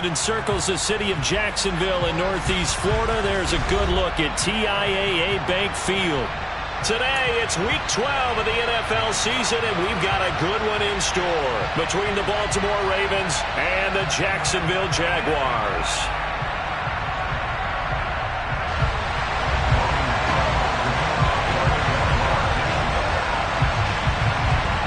Encircles the city of Jacksonville in Northeast Florida. There's a good look at TIAA Bank Field. Today, it's Week 12 of the NFL season, and we've got a good one in store between the Baltimore Ravens and the Jacksonville Jaguars.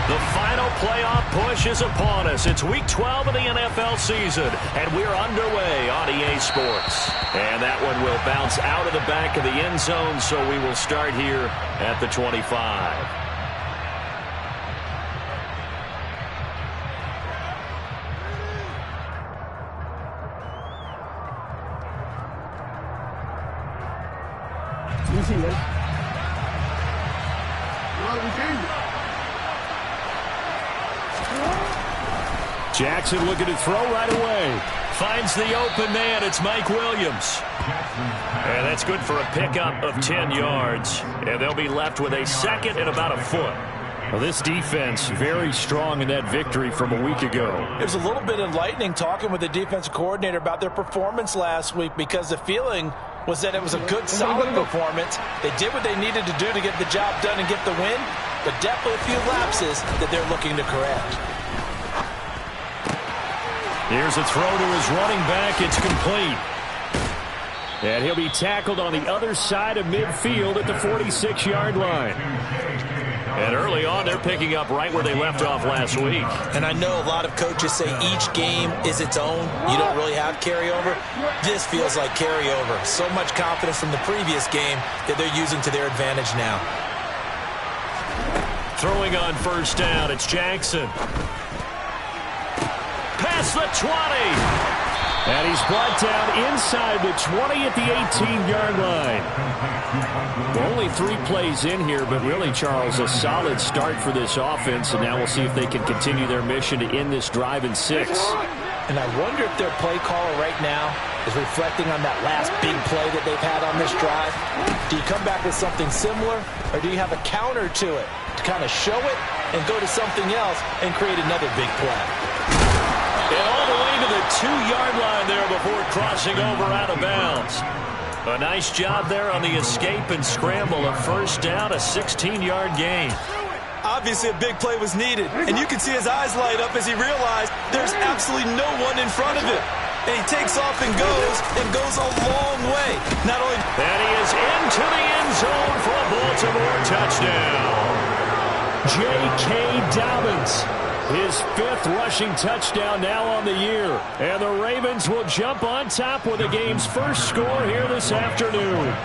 The final playoff push is upon us. It's Week 12 of the NFL season, and we're underway on EA Sports. And that one will bounce out of the back of the end zone, so we will start here at the 25. Jackson looking to throw right away. Finds the open man. It's Mike Williams. And that's good for a pickup of 10 yards. And they'll be left with a second and about a foot. Well, this defense very strong in that victory from a week ago. It was a little bit enlightening talking with the defensive coordinator about their performance last week, because the feeling was that it was a good, solid performance. They did what they needed to do to get the job done and get the win, but definitely a few lapses that they're looking to correct. Here's a throw to his running back. It's complete. And he'll be tackled on the other side of midfield at the 46-yard line. And early on, they're picking up right where they left off last week. And I know a lot of coaches say each game is its own. You don't really have carryover. This feels like carryover. So much confidence from the previous game that they're using to their advantage now. Throwing on first down, it's Jackson. Past the 20. And he's brought down inside the 20 at the 18-yard line. Well, only 3 plays in here, but really, Charles, a solid start for this offense, and now we'll see if they can continue their mission to end this drive in 6. And I wonder if their play caller right now is reflecting on that last big play that they've had on this drive. Do you come back with something similar, or do you have a counter to it to kind of show it and go to something else and create another big play? And all the way to the 2-yard line there before crossing over out of bounds. A nice job there on the escape and scramble. A first down, a 16-yard gain. Obviously a big play was needed, and you can see his eyes light up as he realized there's absolutely no one in front of him. And he takes off and goes a long way. Not only that, he is into the end zone for a Baltimore touchdown. J.K. Dobbins. His 5th rushing touchdown now on the year. And the Ravens will jump on top with the game's first score here this afternoon.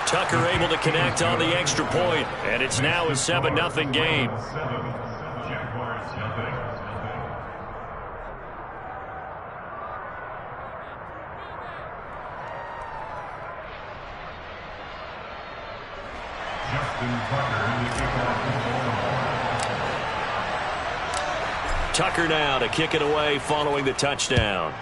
Tucker able to connect on the extra point, and it's now a 7-0 game. Tucker now to kick it away following the touchdown.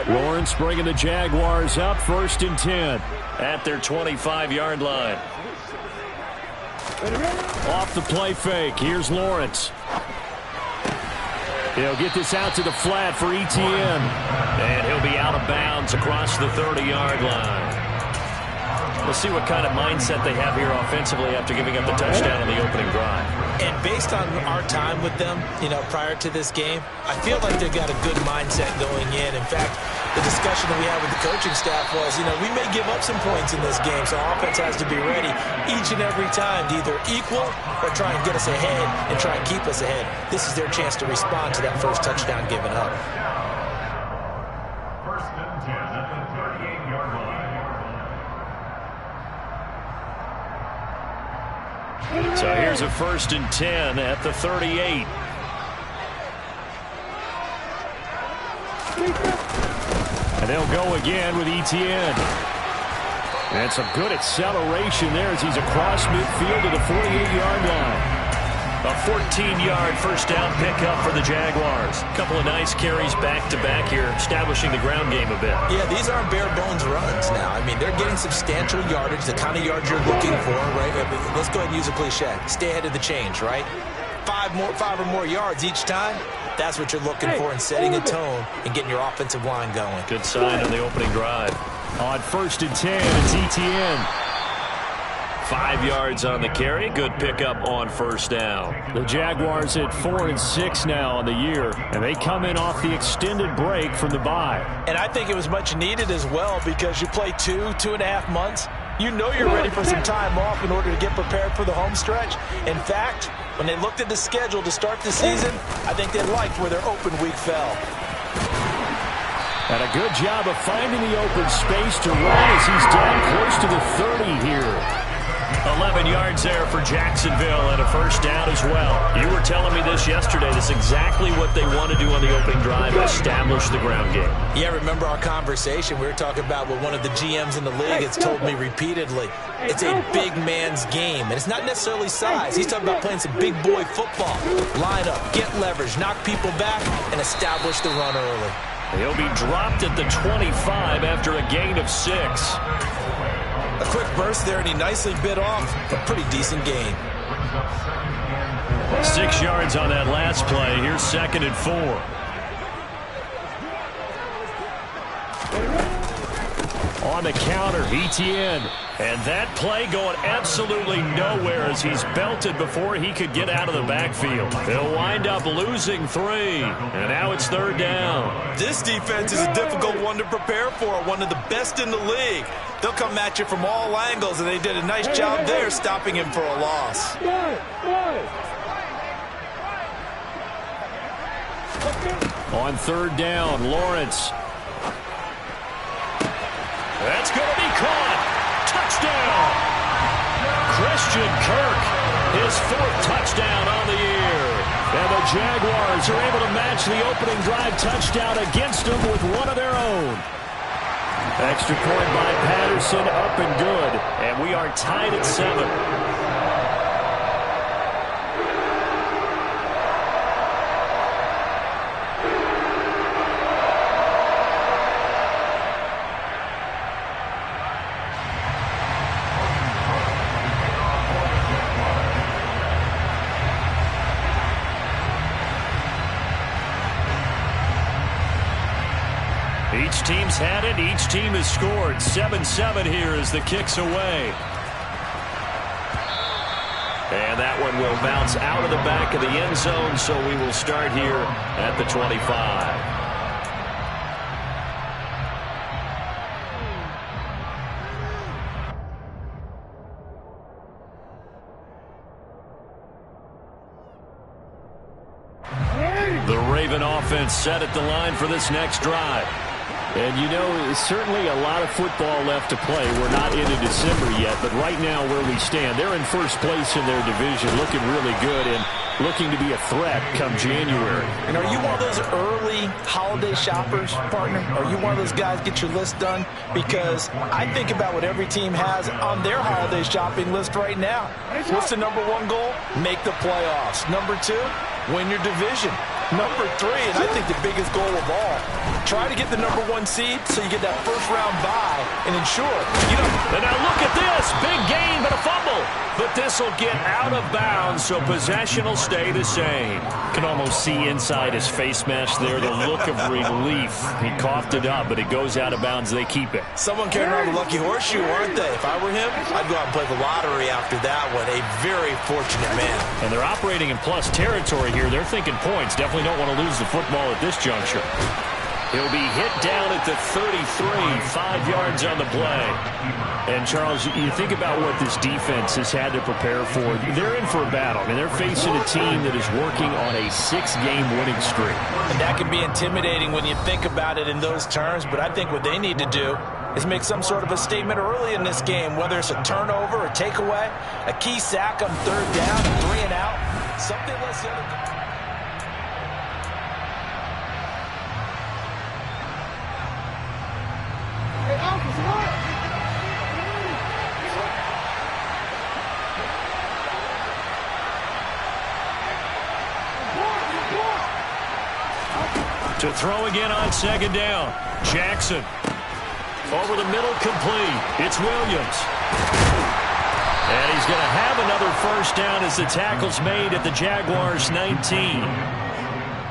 Lawrence bringing the Jaguars up, 1st and 10 at their 25-yard line. Off the play fake, here's Lawrence. He'll get this out to the flat for Etienne. And he'll be out of bounds across the 30-yard line. We'll see what kind of mindset they have here offensively after giving up the touchdown on the opening drive. And based on our time with them, prior to this game, I feel like they've got a good mindset going in. In fact, the discussion that we had with the coaching staff was, we may give up some points in this game, so our offense has to be ready each and every time to either equal or try and get us ahead and try and keep us ahead. This is their chance to respond to that first touchdown given up. First and 10 at the 38-yard line. So here's a 1st and 10 at the 38. And they'll go again with Etienne. And some good acceleration there as he's across midfield to the 48-yard line. A 14-yard first down pickup for the Jaguars. A couple of nice carries back-to-back here, establishing the ground game a bit. Yeah, these aren't bare-bones runs now. I mean, they're getting substantial yardage, the kind of yards you're looking for, right? Let's go ahead and use a cliche. Stay ahead of the change, right? Five or more yards each time. That's what you're looking for in setting a tone and getting your offensive line going. Good sign on the opening drive. On 1st and 10, it's Etienne. 5 yards on the carry. Good pickup on first down. The Jaguars at 4-6 now on the year, and they come in off the extended break from the bye. And I think it was much needed as well because you play 2.5 months. You know you're ready for some time off in order to get prepared for the home stretch. In fact, when they looked at the schedule to start the season, I think they liked where their open week fell. And a good job of finding the open space to run as he's down close to the 30 here. 11 yards there for Jacksonville and a first down as well. You were telling me this yesterday. That's exactly what they want to do on the opening drive, establish the ground game. Yeah, remember our conversation? We were talking about what one of the GMs in the league has told me repeatedly. It's a big man's game, and it's not necessarily size. He's talking about playing some big boy football. Line up, get leverage, knock people back, and establish the run early. He'll be dropped at the 25 after a gain of 6. A quick burst there, and he nicely bit off a pretty decent gain. 6 yards on that last play. Here's 2nd and 4. On the counter, Etienne. And that play going absolutely nowhere as he's belted before he could get out of the backfield. They'll wind up losing 3. And now it's 3rd down. This defense is a difficult one to prepare for, one of the best in the league. They'll come at you from all angles, and they did a nice job there stopping him for a loss. On 3rd down, Lawrence. That's going to be caught. Touchdown. Christian Kirk, his 4th touchdown on the year. And the Jaguars are able to match the opening drive touchdown against them with one of their own. Extra point by Patterson, up and good. And we are tied at 7. Each team's had it. Each team has scored. 7-7 here as the kick's away. And that one will bounce out of the back of the end zone, so we will start here at the 25. The Raven offense set at the line for this next drive. And, you know, certainly a lot of football left to play. We're not into December yet, but right now where we stand, they're in first place in their division, looking really good and looking to be a threat come January. And are you one of those early holiday shoppers, partner? Are you one of those guys get your list done? Because I think about what every team has on their holiday shopping list right now. What's the number 1 goal? Make the playoffs. Number 2, win your division. Number 3, and I think the biggest goal of all, try to get the number 1 seed so you get that first-round bye and ensure you don't. And now look at this. Big gain, but a fumble. But this will get out of bounds, so possession will stay the same. Can almost see inside his face mask there, the look of relief. He coughed it up, but it goes out of bounds. They keep it. Someone carrying around the lucky horseshoe, aren't they? If I were him, I'd go out and play the lottery after that one. A very fortunate man. And they're operating in plus territory here. They're thinking points. Definitely don't want to lose the football at this juncture. He'll be hit down at the 33, 5 yards on the play. And, Charles, you think about what this defense has had to prepare for. They're in for a battle. I mean, they're facing a team that is working on a 6-game winning streak. And that can be intimidating when you think about it in those terms, but I think what they need to do is make some sort of a statement early in this game, whether it's a turnover, a takeaway, a key sack on 3rd down, a 3 and out, something less the other. To throw again on second down. Jackson. Over the middle, complete. It's Williams. And he's going to have another first down as the tackle's made at the Jaguars' 19.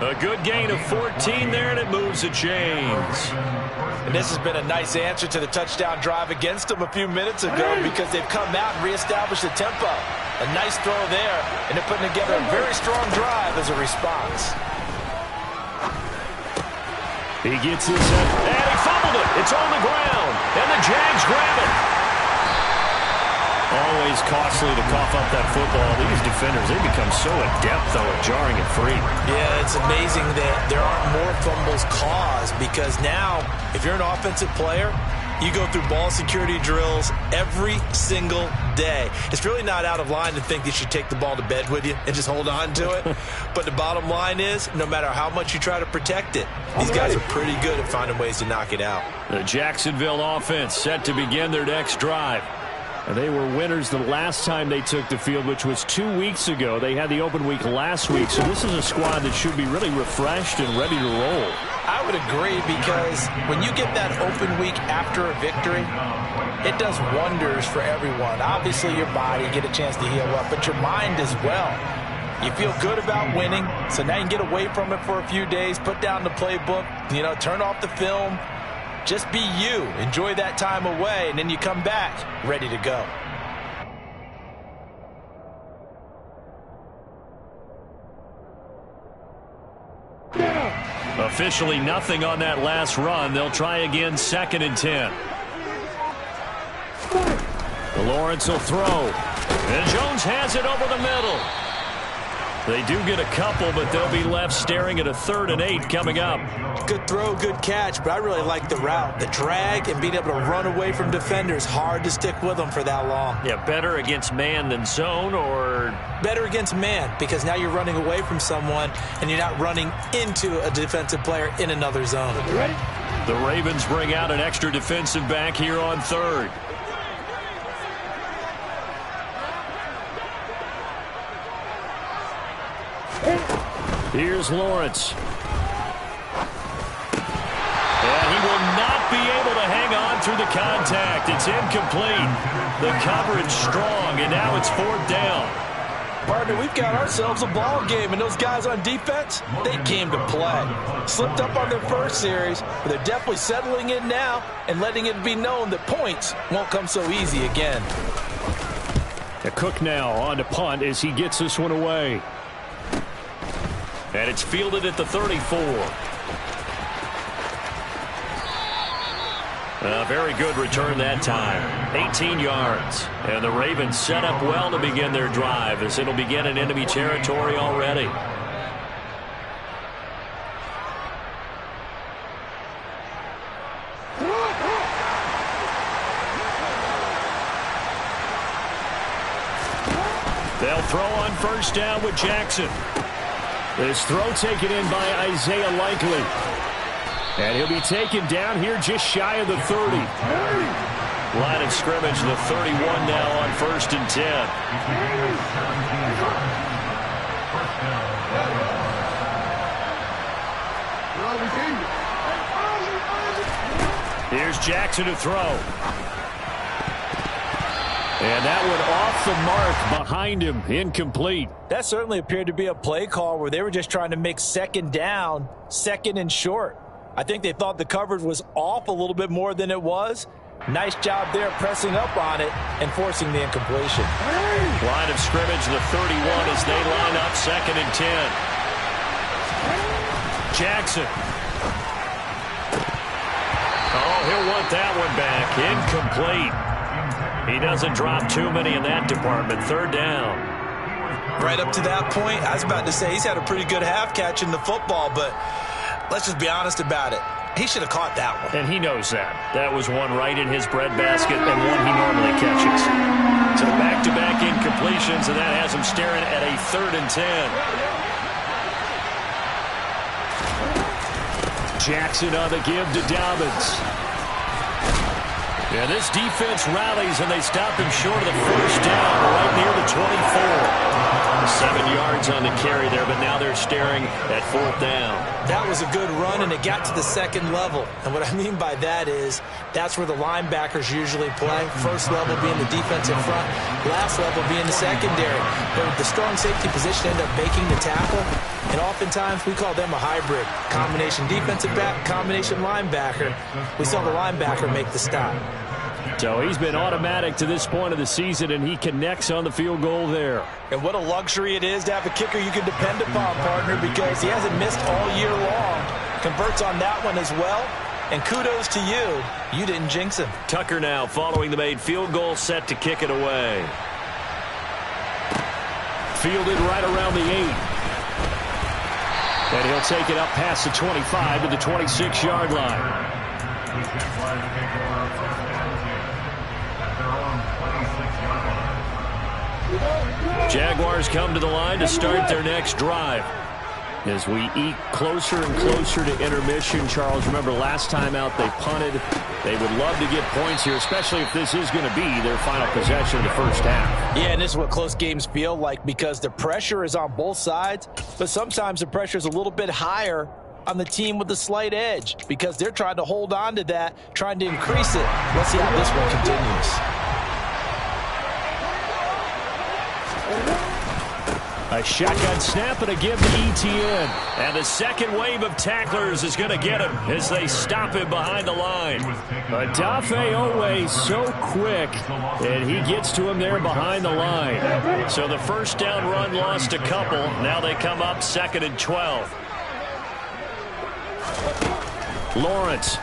A good gain of 14 there, and it moves the chains. And this has been a nice answer to the touchdown drive against them a few minutes ago because they've come out and reestablished the tempo. A nice throw there, and they're putting together a very strong drive as a response. He gets this up, and he fumbled it. It's on the ground, and the Jags grab it. Always costly to cough up that football. These defenders, they become so adept, though, at jarring it free. Yeah, it's amazing that there aren't more fumbles caused because now, if you're an offensive player, you go through ball security drills every single day. It's really not out of line to think that you should take the ball to bed with you and just hold on to it. But the bottom line is, no matter how much you try to protect it, these guys are pretty good at finding ways to knock it out. The Jacksonville offense set to begin their next drive. And they were winners the last time they took the field, which was 2 weeks ago. They had the open week last week, so this is a squad that should be really refreshed and ready to roll. I would agree because when you get that open week after a victory, it does wonders for everyone. Obviously, your body, get a chance to heal up, but your mind as well. You feel good about winning, so now you can get away from it for a few days, put down the playbook, turn off the film. Just be you. Enjoy that time away, and then you come back ready to go. Officially nothing on that last run. They'll try again, 2nd and 10. Lawrence will throw. And Jones has it over the middle. They do get a couple, but they'll be left staring at a 3rd and 8 coming up. Good throw, good catch, but I really like the route. The drag and being able to run away from defenders, hard to stick with them for that long. Yeah, better against man than zone, or? Better against man, because now you're running away from someone and you're not running into a defensive player in another zone. Ready? The Ravens bring out an extra defensive back here on 3rd. Here's Lawrence. And he will not be able to hang on through the contact. It's incomplete. The coverage strong, and now it's 4th down. Partner, we've got ourselves a ball game, and those guys on defense, they came to play. Slipped up on their first series, but they're definitely settling in now and letting it be known that points won't come so easy again. Cook now on to punt as he gets this one away. And it's fielded at the 34. A very good return that time. 18 yards. And the Ravens set up well to begin their drive as it'll begin in enemy territory already. They'll throw on first down with Jackson. This throw taken in by Isaiah Likely. And he'll be taken down here just shy of the 30. Line of scrimmage, the 31 now on 1st and 10. Here's Jackson to throw. And that one off the mark behind him, incomplete. That certainly appeared to be a play call where they were just trying to make 2nd down, 2nd and short. I think they thought the coverage was off a little bit more than it was. Nice job there pressing up on it and forcing the incompletion. Line of scrimmage, the 31 as they line up 2nd and 10. Jackson. Oh, he'll want that one back. Incomplete. He doesn't drop too many in that department. 3rd down. Right up to that point, I was about to say he's had a pretty good half catching the football, but let's just be honest about it. He should have caught that one. And he knows that. That was one right in his breadbasket and one he normally catches. So back-to-back incompletions, and that has him staring at a 3rd and 10. Jackson on the give to Dobbins. Yeah, this defense rallies, and they stop him short of the first down right near the 24. 7 yards on the carry there, but now they're staring at 4th down. That was a good run, and it got to the second level. And what I mean by that is that's where the linebackers usually play. First level being the defensive front, last level being the secondary. But the strong safety position ended up making the tackle, and oftentimes we call them a hybrid. Combination defensive back, combination linebacker. We saw the linebacker make the stop. So he's been automatic to this point of the season, and he connects on the field goal there. And what a luxury it is to have a kicker you can depend upon, partner, because he hasn't missed all year long. Converts on that one as well. And kudos to you. You didn't jinx him. Tucker now following the made field goal, set to kick it away. Fielded right around the 8. And he'll take it up past the 25 to the 26-yard line. Jaguars come to the line to start their next drive. As we eke closer and closer to intermission, Charles, remember last time out they punted. They would love to get points here, especially if this is going to be their final possession of the first half. Yeah, and this is what close games feel like because the pressure is on both sides, but sometimes the pressure is a little bit higher on the team with the slight edge because they're trying to hold on to that, trying to increase it. Let's see how this one continues. A shotgun snap and a give to Etienne. And the second wave of tacklers is going to get him as they stop him behind the line. Adafe Owe so quick, and he gets to him there behind the line. So the first down run lost a couple. Now they come up 2nd and 12. Lawrence.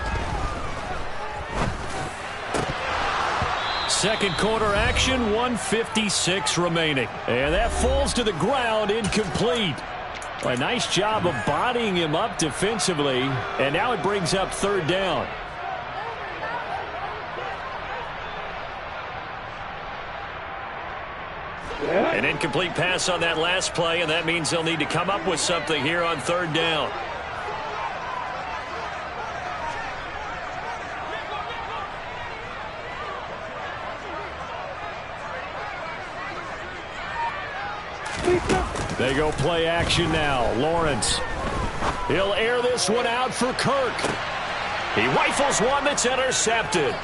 Second quarter action, 1:56 remaining. And that falls to the ground, incomplete. A nice job of bodying him up defensively. And now it brings up 3rd down. An incomplete pass on that last play, and that means they'll need to come up with something here on 3rd down. They go play action now. Lawrence. He'll air this one out for Kirk. He rifles one that's intercepted.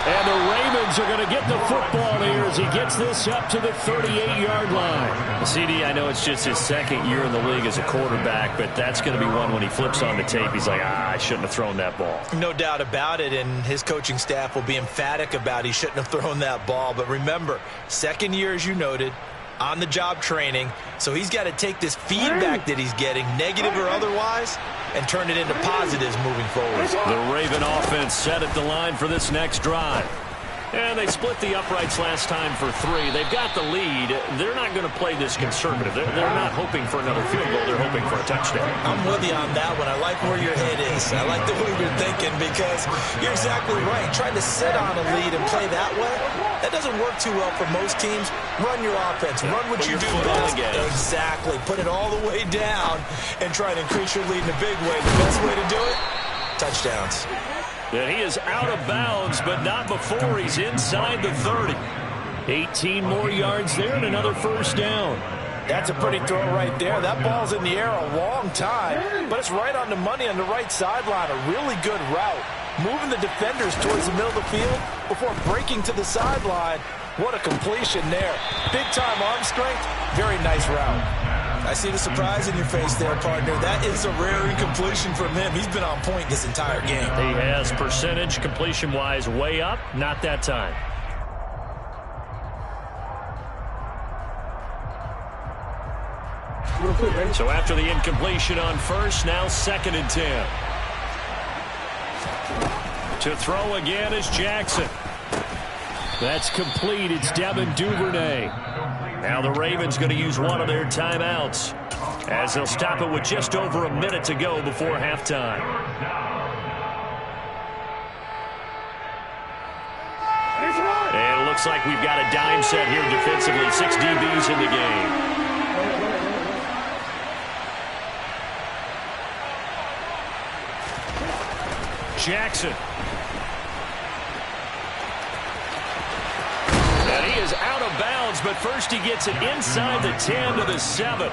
And the Ravens are going to get the football here as he gets this up to the 38-yard line. CD, I know it's just his 2nd year in the league as a quarterback, but that's going to be one when he flips on the tape. He's like, I shouldn't have thrown that ball. No doubt about it, and his coaching staff will be emphatic about he shouldn't have thrown that ball. But remember, 2nd year, as you noted, on-the-job training, so he's got to take this feedback that he's getting, negative or otherwise, and turn it into positives moving forward. The Raven offense set at the line for this next drive. And they split the uprights last time for 3. They've got the lead. They're not going to play this conservative. They're not hoping for another field goal. They're hoping for a touchdown. I'm with you on that one. I like where your head is. I like the way you're thinking because you're exactly right. Trying to sit on a lead and play that way, that doesn't work too well for most teams. Run your offense. Run what you do best. Exactly. Put it all the way down and try to increase your lead in a big way. The best way to do it, touchdowns. And he is out of bounds, but not before he's inside the 30. 18 more yards there and another first down. That's a pretty throw right there. That ball's in the air a long time, but it's right on the money on the right sideline. A really good route. Moving the defenders towards the middle of the field before breaking to the sideline. What a completion there. Big-time arm strength. Very nice route. I see the surprise in your face there, partner. That is a rare incompletion from him. He's been on point this entire game. He has percentage completion-wise way up. Not that time. So after the incompletion on first, now 2nd and 10. To throw again is Jackson. That's complete. It's Devin Duvernay. Now the Ravens going to use one of their timeouts as they'll stop it with just over a minute to go before halftime. And it looks like we've got a dime set here defensively. 6 DBs in the game. Jackson. And he is out of bounds but first he gets it inside the 10 to the 7.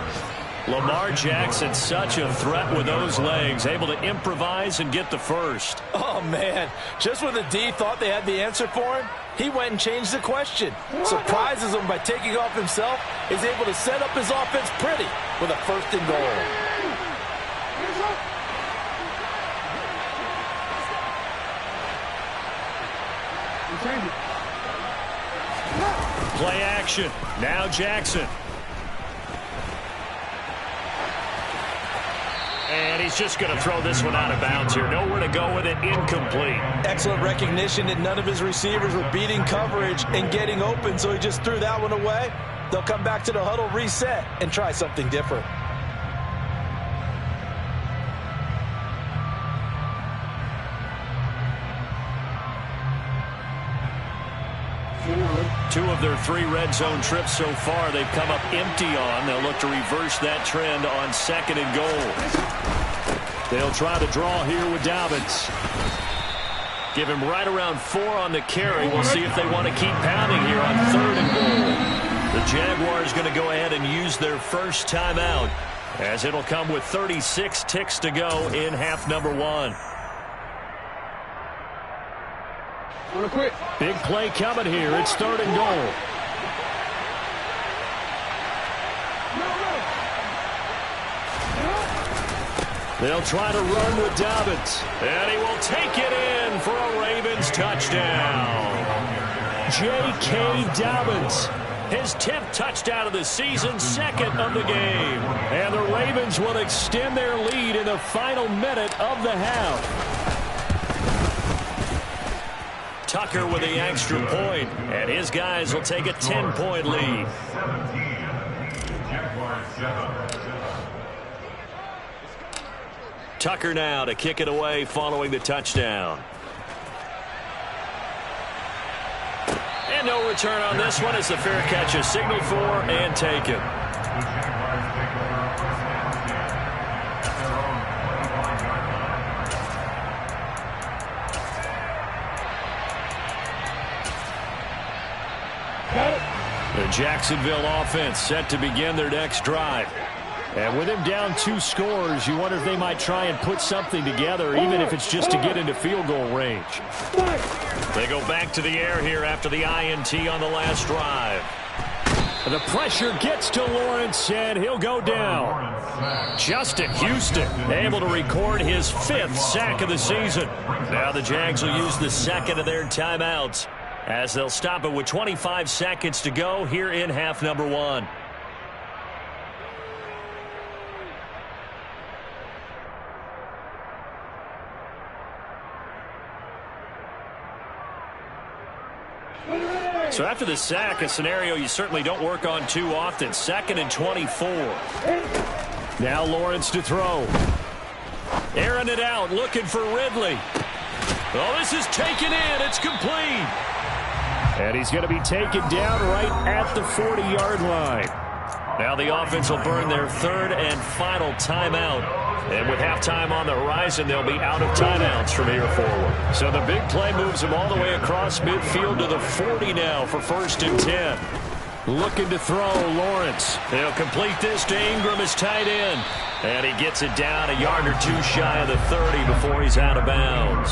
Lamar Jackson, such a threat with those legs, able to improvise and get the first. Oh, man. Just when the D thought they had the answer for him, he went and changed the question. Surprises him by taking off himself. Is able to set up his offense pretty with a 1st and goal. Play action. Now Jackson. And he's just going to throw this one out of bounds here. Nowhere to go with it. Incomplete. Excellent recognition that none of his receivers were beating coverage and getting open, so he just threw that one away. They'll come back to the huddle, reset, and try something different. Two of their 3 red zone trips so far they've come up empty on. They'll look to reverse that trend on 2nd and goal. They'll try to draw here with Dobbins. Give him right around 4 on the carry. We'll see if they want to keep pounding here on 3rd and goal. The Jaguars going to go ahead and use their first timeout, as it'll come with 36 ticks to go in half number 1. Big play coming here. It's 3rd and goal. They'll try to run with Dobbins. And he will take it in for a Ravens touchdown. J.K. Dobbins. His 10th touchdown of the season, 2nd of the game. And the Ravens will extend their lead in the final minute of the half. Tucker with the extra point, and his guys will take a 10-point lead. Tucker now to kick it away following the touchdown. And no return on this one as the fair catch is signaled for and taken. The Jacksonville offense set to begin their next drive. And with him down 2 scores, you wonder if they might try and put something together, even if it's just to get into field goal range. They go back to the air here after the INT on the last drive. The pressure gets to Lawrence, and he'll go down. Justin Houston able to record his 5th sack of the season. Now the Jags will use the 2nd of their timeouts, as they'll stop it with 25 seconds to go here in half number 1. So after the sack, a scenario you certainly don't work on too often. 2nd and 24. Now Lawrence to throw. Airing it out, looking for Ridley. Oh, this is taken in. It's complete. And he's going to be taken down right at the 40-yard line. Now the offense will burn their 3rd and final timeout. And with halftime on the horizon, they'll be out of timeouts from here forward. So the big play moves them all the way across midfield to the 40 now for 1st and 10. Looking to throw, Lawrence. They'll complete this to Ingram, his tight end. And he gets it down a yard or 2 shy of the 30 before he's out of bounds.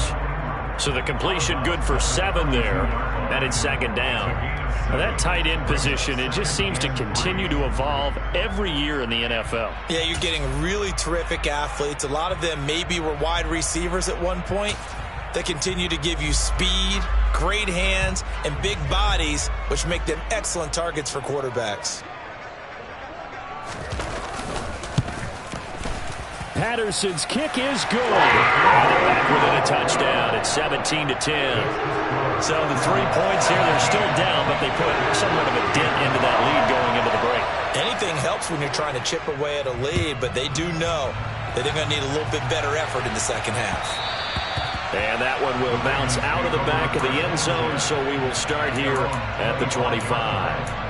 So the completion good for 7 there. And it's 2nd down. Now that tight end position, it just seems to continue to evolve every year in the NFL. Yeah, you're getting really terrific athletes. A lot of them maybe were wide receivers at one point. They continue to give you speed, great hands, and big bodies, which make them excellent targets for quarterbacks. Patterson's kick is good. And they're back within a touchdown. It's 17-10. So the 3 points here, they're still down, but they put somewhat of a dent into that lead going into the break. Anything helps when you're trying to chip away at a lead, but they do know that they're going to need a little bit better effort in the second half. And that one will bounce out of the back of the end zone, so we will start here at the 25.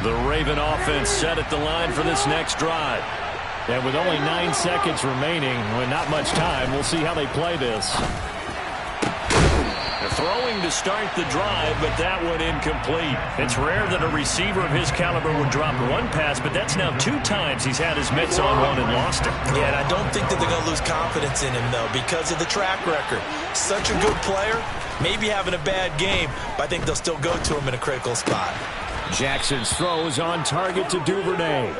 The Raven offense set at the line for this next drive. And with only 9 seconds remaining, with not much time, we'll see how they play this. Throwing to start the drive, but that one incomplete. It's rare that a receiver of his caliber would drop one pass, but that's now 2 times he's had his mitts on one and lost it. Yeah, and I don't think that they're going to lose confidence in him, though, because of the track record. Such a good player, maybe having a bad game, but I think they'll still go to him in a critical spot. Jackson's throw is on target to Duvernay.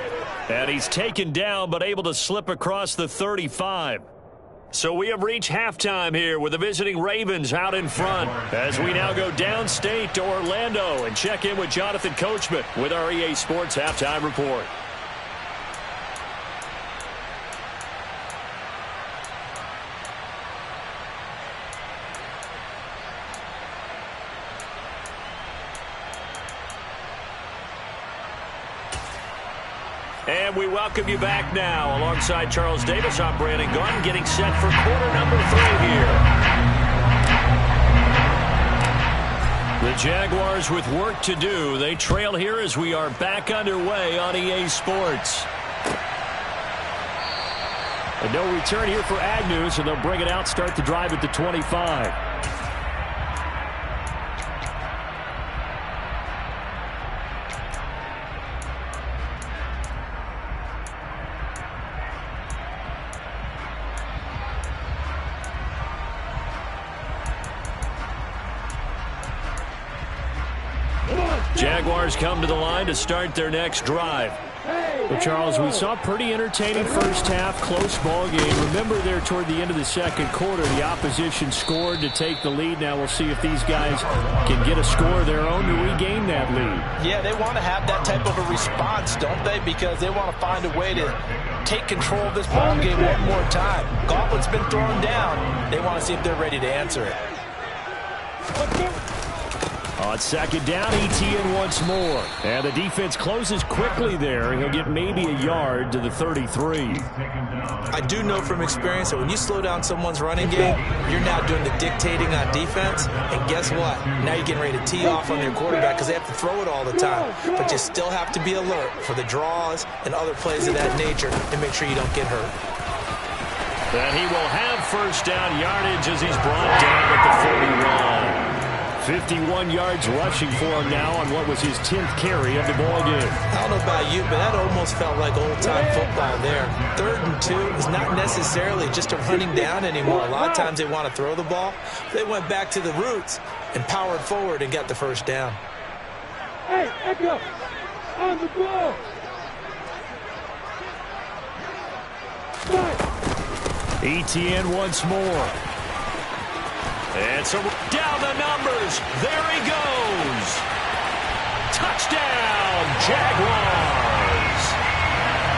And he's taken down, but able to slip across the 35. So we have reached halftime here with the visiting Ravens out in front as we now go downstate to Orlando and check in with Jonathan Coachman with our EA Sports Halftime Report. And we welcome you back now. Alongside Charles Davis, I'm Brandon Gunn, getting set for quarter number 3 here. The Jaguars with work to do. They trail here as we are back underway on EA Sports. And no return here for Agnew, so they'll bring it out, start the drive at the 25. Jaguars come to the line to start their next drive. Well, Charles, we saw a pretty entertaining first half, close ball game. Remember there toward the end of the second quarter, the opposition scored to take the lead. Now we'll see if these guys can get a score of their own to regain that lead. Yeah, they want to have that type of a response, don't they? Because they want to find a way to take control of this ball game one more time. Gauntlet's been thrown down. They want to see if they're ready to answer it. On second down, Etienne once more. And the defense closes quickly there. He'll get maybe a yard to the 33. I do know from experience that when you slow down someone's running game, you're now doing the dictating on defense. And guess what? Now you're getting ready to tee off on their quarterback because they have to throw it all the time. But you still have to be alert for the draws and other plays of that nature and make sure you don't get hurt. And he will have first down yardage as he's brought down at the 41. 51 yards rushing for him now on what was his 10th carry of the ball game. I don't know about you, but that almost felt like old-time football there. 3rd and 2 is not necessarily just a running down anymore. A lot of times they want to throw the ball. They went back to the roots and powered forward and got the first down. Hey, Echo, on the ball. Etienne once more. And so down the numbers. There he goes. Touchdown, Jaguars.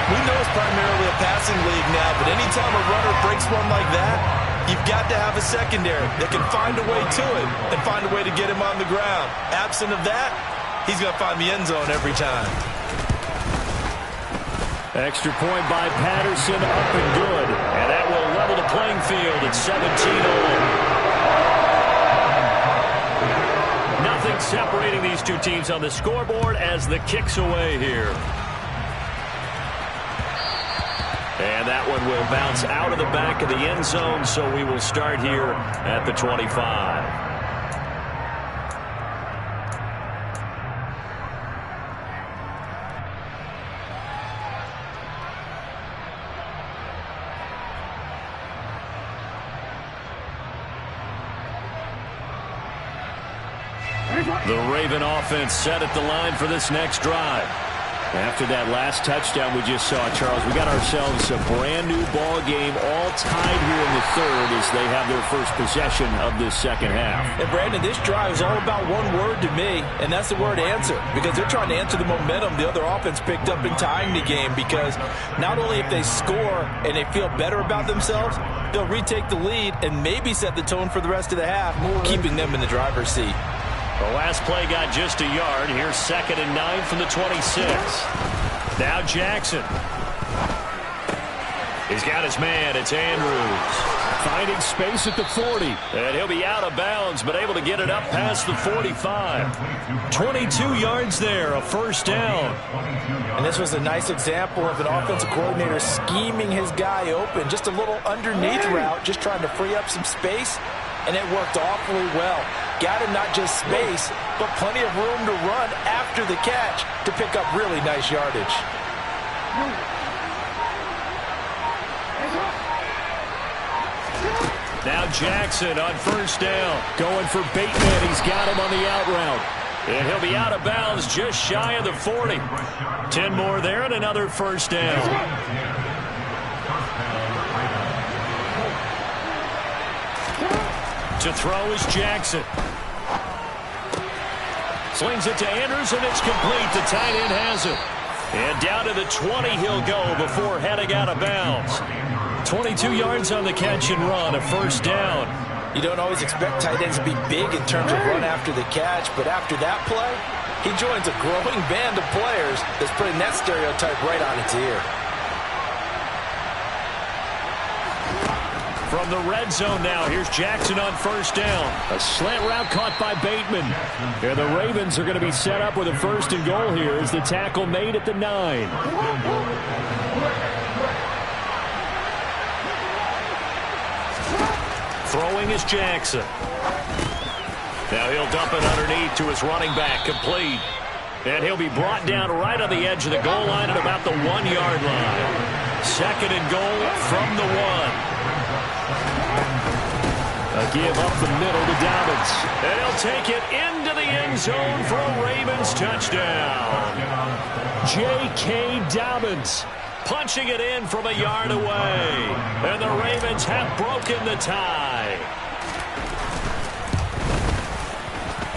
We know it's primarily a passing league now, but anytime a runner breaks one like that, you've got to have a secondary that can find a way to it and find a way to get him on the ground. Absent of that, he's going to find the end zone every time. Extra point by Patterson, up and good. And that will level the playing field at 17-all. Nothing separating these two teams on the scoreboard as the kick's away here. And that one will bounce out of the back of the end zone, so we will start here at the 25. The Raven offense set at the line for this next drive. After that last touchdown we just saw, Charles, we got ourselves a brand-new ball game, all tied here in the 3rd as they have their first possession of this second half. And, Brandon, this drive is all about one word to me, and that's the word answer, because they're trying to answer the momentum the other offense picked up in tying the game, because not only if they score and they feel better about themselves, they'll retake the lead and maybe set the tone for the rest of the half, keeping them in the driver's seat. The last play got just a yard. Here's 2nd and 9 from the 26. Now Jackson. He's got his man. It's Andrews. Finding space at the 40. And he'll be out of bounds, but able to get it up past the 45. 22 yards there, a first down. And this was a nice example of an offensive coordinator scheming his guy open. Just a little underneath route, just trying to free up some space, and it worked awfully well. Got him not just space, but plenty of room to run after the catch to pick up really nice yardage. Now Jackson on first down. Going for Bateman. He's got him on the out route. And he'll be out of bounds just shy of the 40. 10 more there and another first down. To throw is Jackson. Slings it to Andrews, and it's complete. The tight end has it. And down to the 20 he'll go before heading out of bounds. 22 yards on the catch and run, a first down. You don't always expect tight ends to be big in terms of run after the catch, but after that play, he joins a growing band of players that's putting that stereotype right on its ear. From the red zone now, here's Jackson on first down. A slant route caught by Bateman. And the Ravens are going to be set up with a first and goal here as the tackle made at the 9. Throwing is Jackson. Now he'll dump it underneath to his running back, complete. And he'll be brought down right on the edge of the goal line at about the 1-yard line. Second and goal from the 1. A give up the middle to Dobbins. And he'll take it into the end zone for a Ravens touchdown. J.K. Dobbins punching it in from a yard away. And the Ravens have broken the tie.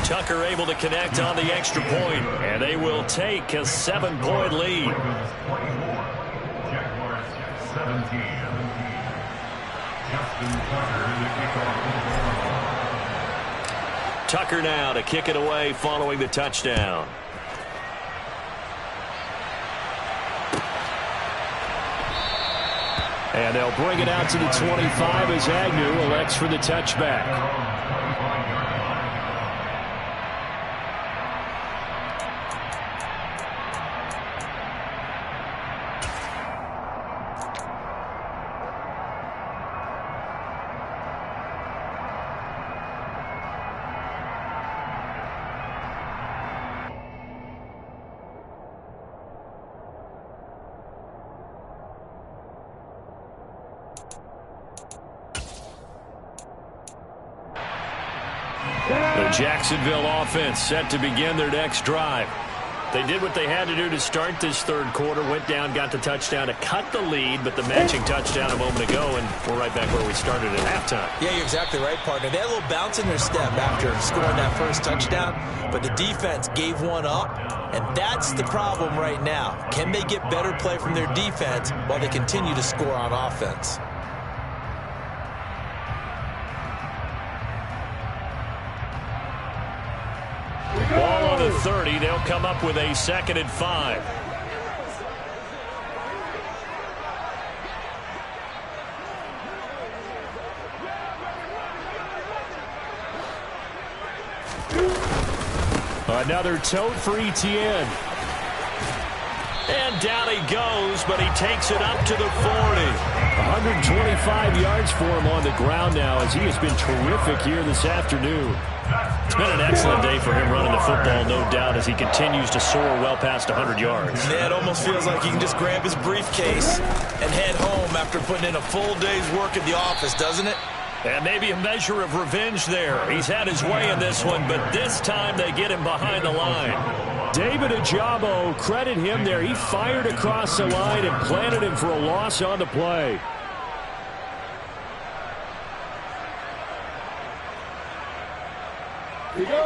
Tucker able to connect on the extra point, and they will take a 7-point lead. Jaguars 17. Tucker now to kick it away following the touchdown. And they'll bring it out to the 25 as Agnew elects for the touchback. The Jacksonville offense set to begin their next drive. They did what they had to do to start this third quarter, went down, got the touchdown to cut the lead, but the matching touchdown a moment ago, and we're right back where we started at halftime. Yeah, you're exactly right, partner. They had a little bounce in their step after scoring that first touchdown, but the defense gave one up, and that's the problem right now. Can they get better play from their defense while they continue to score on offense? Ball on the 30. They'll come up with a 2nd and 5. Another tote for Etienne. And down he goes, but he takes it up to the 40. 125 yards for him on the ground now as he has been terrific here this afternoon. It's been an excellent day for him running the football, no doubt, as he continues to soar well past 100 yards. Yeah, it almost feels like he can just grab his briefcase and head home after putting in a full day's work at the office, doesn't it? And maybe a measure of revenge there. He's had his way in this one, but this time they get him behind the line. David Ajabo, credit him there. He fired across the line and planted him for a loss on the play.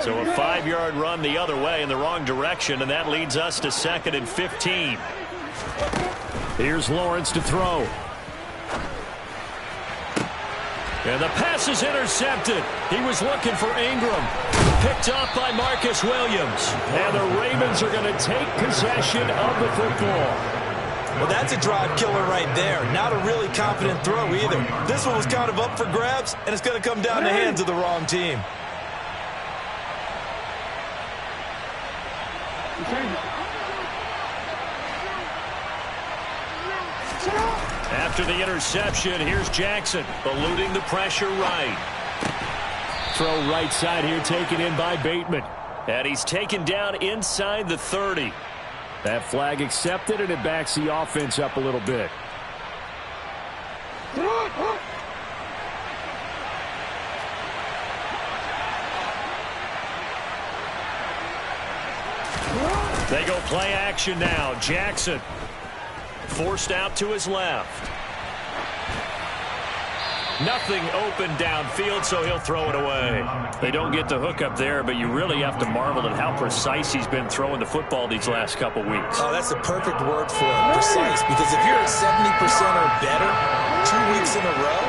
So a 5-yard run the other way in the wrong direction, and that leads us to 2nd and 15. Here's Lawrence to throw. And the pass is intercepted. He was looking for Ingram. Picked off by Marcus Williams. And the Ravens are going to take possession of the football. Well, that's a drive killer right there. Not a really confident throw either. This one was kind of up for grabs, and it's going to come down the hands of the wrong team. After the interception, here's Jackson, eluding the pressure right. Throw right side here, taken in by Bateman. And he's taken down inside the 30. That flag accepted, and it backs the offense up a little bit. They go play action now. Jackson forced out to his left. Nothing open downfield, so he'll throw it away. They don't get the hook up there, but you really have to marvel at how precise he's been throwing the football these last couple weeks. Oh, that's the perfect word for it, precise. Because if you're at 70% or better 2 weeks in a row,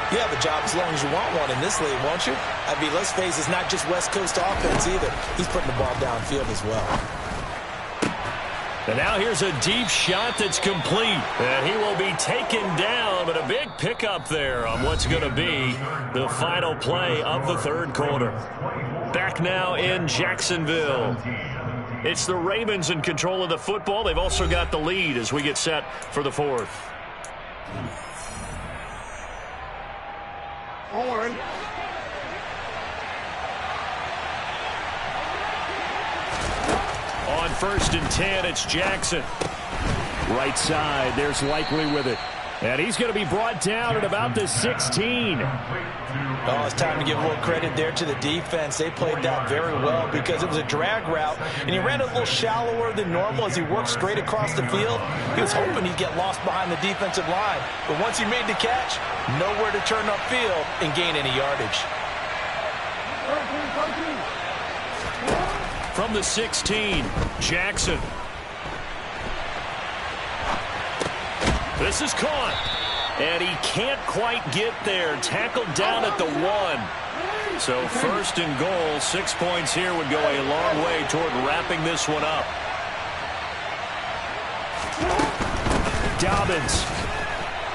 you have a job as long as you want one in this league, won't you? I mean, let's face it, it's not just West Coast offense either. He's putting the ball downfield as well. And now here's a deep shot that's complete. And he will be taken down, but a big pickup there on what's going to be the final play of the third quarter. Back now in Jacksonville. It's the Ravens in control of the football. They've also got the lead as we get set for the fourth. On 1st and 10, it's Jackson. Right side, there's Likely with it. And he's going to be brought down at about the 16. Oh, it's time to give a little credit there to the defense. They played that very well because it was a drag route, and he ran a little shallower than normal as he worked straight across the field. He was hoping he'd get lost behind the defensive line. But once he made the catch, nowhere to turn upfield and gain any yardage. From the 16, Jackson. This is caught. And he can't quite get there. Tackled down at the 1. So 1st and goal, 6 points here would go a long way toward wrapping this one up. Dobbins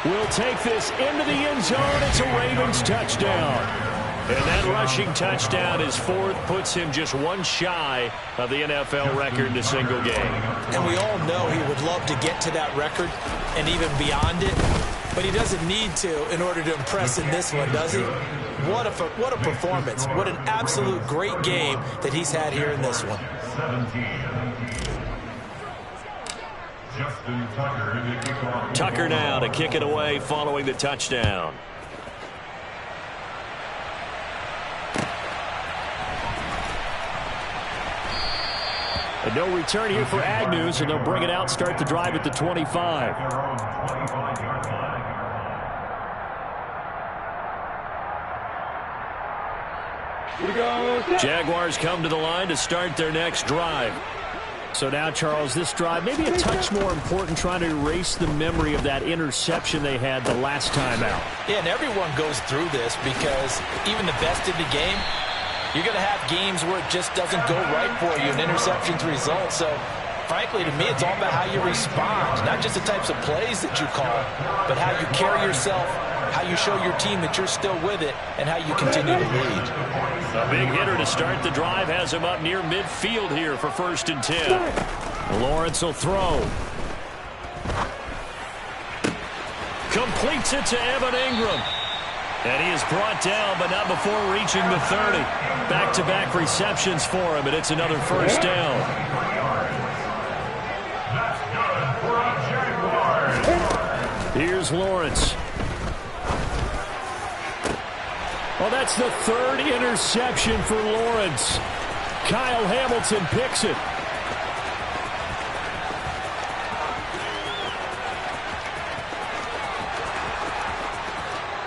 will take this into the end zone. It's a Ravens touchdown. And that rushing touchdown, his 4th, puts him just one shy of the NFL record in a single game. And we all know he would love to get to that record and even beyond it, but he doesn't need to in order to impress in this one, does he? What a performance. What an absolute great game that he's had here in this one. Tucker now to kick it away following the touchdown. And no return here for Agnew, so they'll bring it out, start the drive at the 25. Jaguars come to the line to start their next drive. So now, Charles, this drive maybe a touch more important, trying to erase the memory of that interception they had the last time out. Yeah, and everyone goes through this because even the best in the game, you're going to have games where it just doesn't go right for you, and interceptions result. So, frankly, to me, it's all about how you respond, not just the types of plays that you call, but how you carry yourself, how you show your team that you're still with it, and how you continue to lead. A big hitter to start the drive has him up near midfield here for 1st and 10. Lawrence will throw. Completes it to Evan Ingram. And he is brought down, but not before reaching the 30. Back-to-back receptions for him, and it's another 1st down. Here's Lawrence. Oh, that's the 3rd interception for Lawrence. Kyle Hamilton picks it.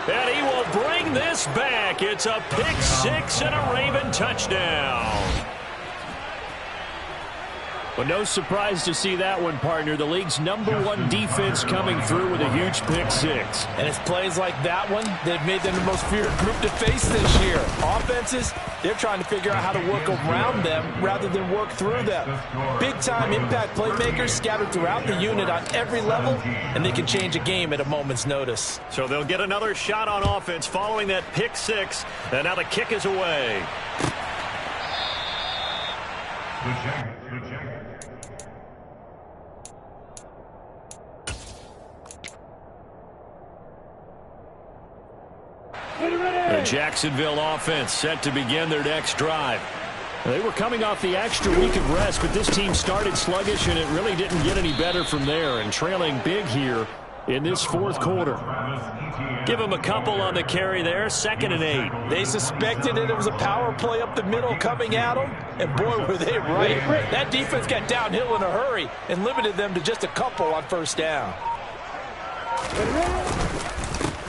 And he will bring this back. It's a pick 6 and a Raven touchdown. Well, no surprise to see that one, partner. The league's #1 defense coming through with a huge pick-6. And it's plays like that one that have made them the most feared group to face this year. Offenses, they're trying to figure out how to work around them rather than work through them. Big-time impact playmakers scattered throughout the unit on every level, and they can change a game at a moment's notice. So they'll get another shot on offense following that pick-6, and now the kick is away. The Jacksonville offense set to begin their next drive. They were coming off the extra week of rest, but this team started sluggish, and it really didn't get any better from there, and trailing big here in this fourth quarter. Give them a couple on the carry there, 2nd and 8. They suspected it was a power play up the middle coming at them, and boy, were they right. That defense got downhill in a hurry and limited them to just a couple on first down.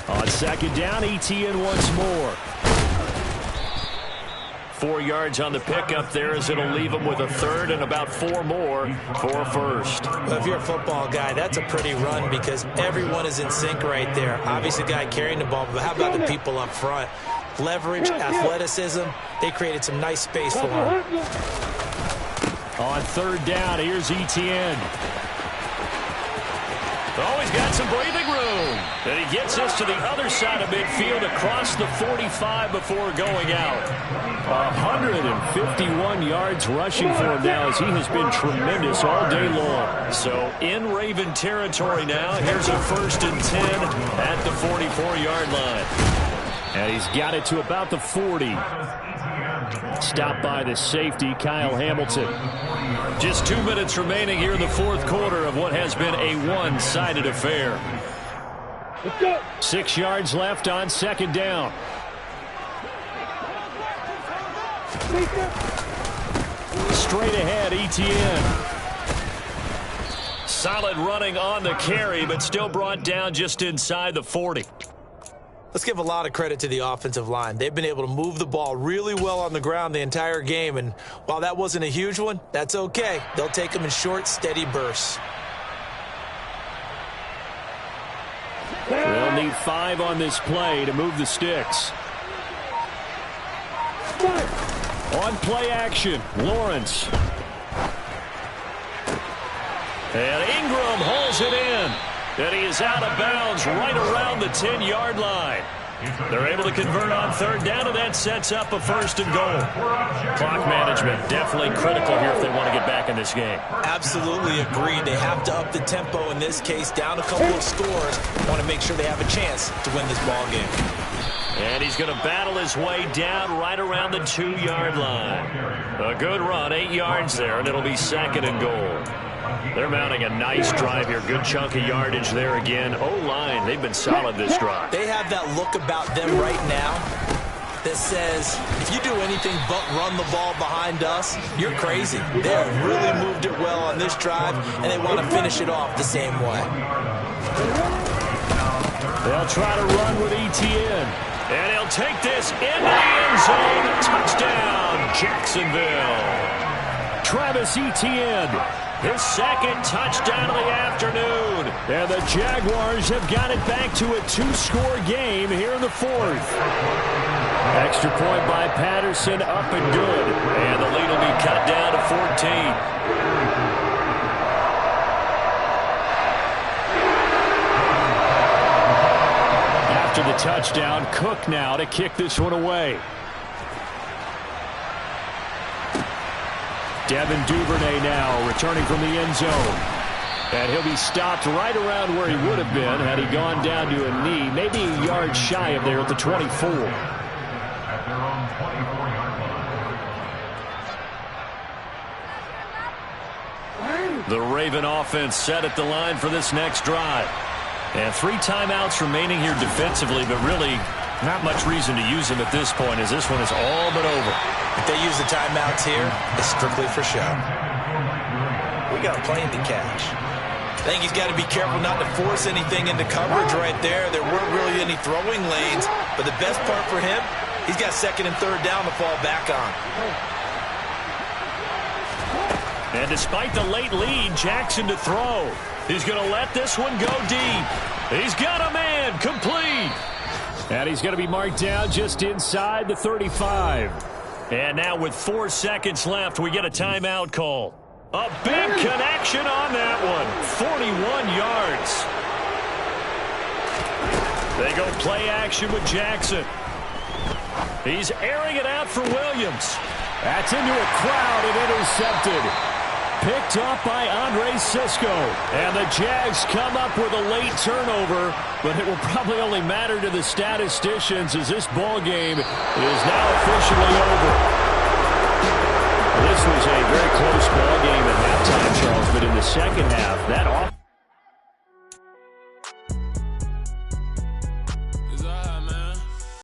On 2nd down, ETN once more. 4 yards on the pickup there as it'll leave them with a 3rd and about 4 more for a 1st. Well, if you're a football guy, that's a pretty run because everyone is in sync right there. Obviously, the guy carrying the ball, but how about the people up front? Leverage, athleticism, they created some nice space for him. On 3rd down, here's ETN. Oh, he's got some breathing room. And he gets us to the other side of midfield across the 45 before going out. 151 yards rushing for him now as he has been tremendous all day long. So in Raven territory now. Here's a 1st and 10 at the 44-yard line. And he's got it to about the 40. Stopped by the safety, Kyle Hamilton. Just 2 minutes remaining here in the fourth quarter of what has been a one-sided affair. 6 yards left on 2nd down. Straight ahead, ETN. Solid running on the carry, but still brought down just inside the 40. Let's give a lot of credit to the offensive line. They've been able to move the ball really well on the ground the entire game, and while that wasn't a huge one, that's okay. They'll take them in short, steady bursts. They'll need 5 on this play to move the sticks. On play action, Lawrence. And Ingram holds it in. And he is out of bounds right around the 10-yard line. They're able to convert on 3rd down, and that sets up a 1st and goal. Clock management definitely critical here if they want to get back in this game. Absolutely agreed. They have to up the tempo in this case, down a couple of scores. Want to make sure they have a chance to win this ball game. And he's going to battle his way down right around the 2-yard line. A good run, 8 yards there, and it'll be 2nd and goal. They're mounting a nice drive here. Good chunk of yardage there again. O-line, they've been solid this drive. They have that look about them right now that says, if you do anything but run the ball behind us, you're crazy. They have really moved it well on this drive, and they want to finish it off the same way. They'll try to run with ETN. And he'll take this into the end zone. Touchdown, Jacksonville. Travis Etienne, his 2nd touchdown of the afternoon. And the Jaguars have got it back to a 2-score game here in the 4th. Extra point by Patterson, up and good. And the lead will be cut down to 14. After the touchdown, Cook now to kick this one away. Devin Duvernay now returning from the end zone. And he'll be stopped right around where he would have been had he gone down to a knee, maybe a yard shy of there at the 24. The Raven offense set at the line for this next drive. And 3 timeouts remaining here defensively, but really not much reason to use them at this point as this one is all but over. If they use the timeouts here, it's strictly for show. We got a plane to catch. I think he's got to be careful not to force anything into coverage right there. There weren't really any throwing lanes, but the best part for him, he's got 2nd and 3rd down to fall back on. And despite the late lead, Jackson to throw. He's going to let this one go deep. He's got a man, complete. And he's going to be marked down just inside the 35. And now with 4 seconds left, we get a timeout call. A big connection on that one. 41 yards. They go play action with Jackson. He's airing it out for Williams. That's into a crowd and intercepted. Picked up by Andre Sisco. And the Jags come up with a late turnover, but it will probably only matter to the statisticians as this ball game is now officially over. This was a very close ball game at halftime, Charles, but in the second half, that offense